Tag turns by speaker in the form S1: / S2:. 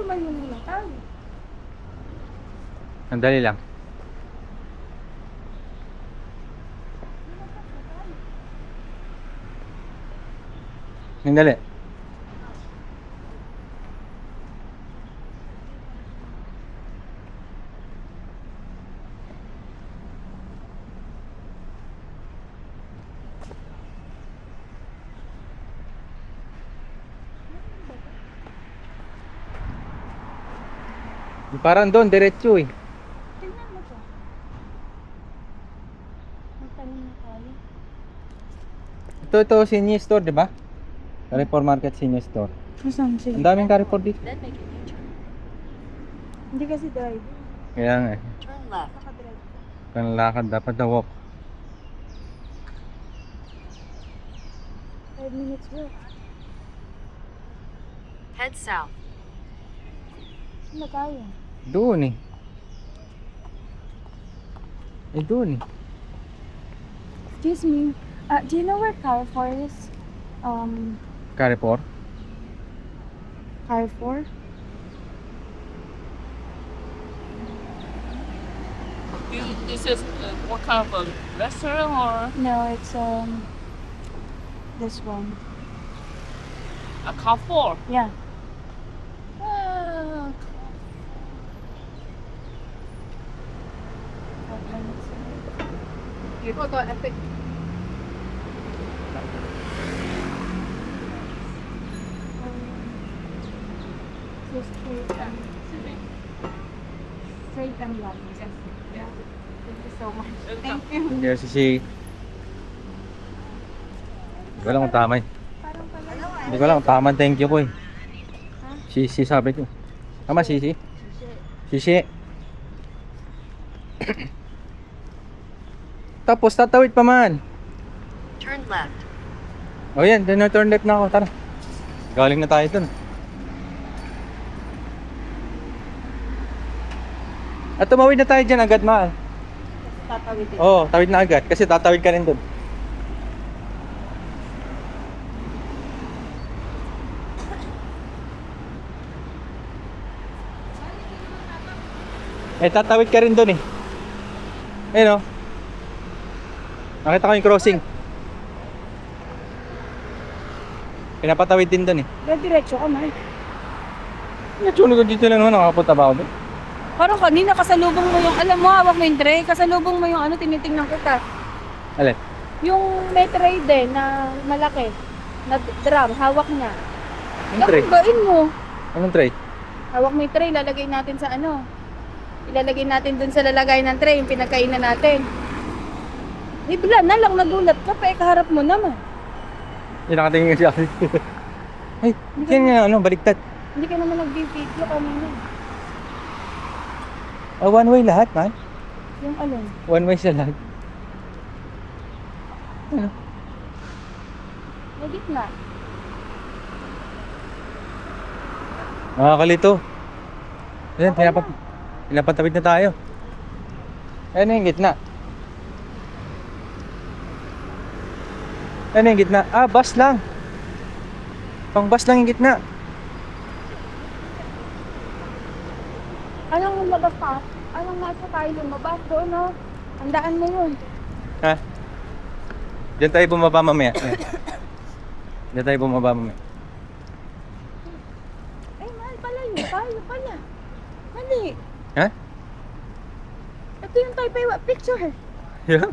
S1: lumayo muna tayo.
S2: Sandali lang. Sandali. Parang doon, diretso eh.
S1: Tingnan mo to. Magtanim na tayo.
S2: Ito, senior store, di ba? Carrefour Market Senior Store.
S1: Saan siya?
S2: Ang daming Carrefour dito.
S1: Hindi kasi drive.
S2: Kaya nga eh.
S3: Turn left.
S1: Nakadrive ka.
S2: Panlakad dapat na walk.
S1: 5 minutes walk.
S3: Head south.
S1: Saan na tayo?
S2: Doon eh. Doon eh.
S1: Excuse me. Do you know where Carrefour is?
S2: Carrefour?
S1: Carrefour?
S4: This is what kind of a restaurant or
S1: No, it's this one.
S4: a Carrefour?
S1: Yeah.
S4: Photo epic.
S1: Just straight and long. Yeah. Thank you so much. Thank you.
S2: Yes, si... Hindi ko alam kung tama eh.
S1: Parang pala.
S2: Hindi ko alam kung tama thank you ko eh. Sisi sabi ko. Tama sisi? Sisi. Tapos tatawid pa man.
S3: Turn left.
S2: O yan, turn left na ako. Tara. Galing na tayo dun. At tumawid na tayo dyan agad, mahal.
S1: Tatawid din.
S2: Oo, tawid na agad. Kasi tatawid ka rin dun. Tatawid ka rin dun eh. Ayun o. Nakita ko yung crossing. Pinapatawid din dun eh.
S1: Diretso ka, Mark.
S2: Natsunog ko dito lang naman. Nakapunta ba ako dun?
S1: Parang kanina kasalubong mo yung, alam mo, hawak mo yung tray, kasalubong mo yung ano, tinitingnan kita.
S2: Alin?
S1: Yung may tray din na malaki, na drum, hawak niya.
S2: Yung tray?
S1: Bain mo.
S2: Anong tray?
S1: Hawak mo yung tray, lalagay natin sa ano. Ilalagay natin dun sa lalagay ng tray, yung pinagkainan natin. Eh, bila na lang nagulat ka pa, kaharap mo naman.
S2: Yung nakatingin siya. Ay, yan nga, ano, baliktad.
S1: Hindi ka naman nag-video kanina.
S2: One way lahat, man.
S1: Yung alin?
S2: One way sa lahat. Ano?
S1: May gitna.
S2: Nakakalito. Ayan, pinapatawid na tayo. Ayan na yung gitna. Ayan na yung gitna. Ah, bus lang. Pang bus lang yung gitna.
S1: Anong lumabas pa? Anong nasa tayo lumabas doon, no? Handaan mo yun.
S2: Ha? Diyan tayo bumaba mamaya. Ayan. Diyan tayo bumaba mamaya.
S1: Ay, mahal pala yun. Tayo pala. Mali.
S2: Ha?
S1: Ito yung Taipei picture.
S2: Yeah.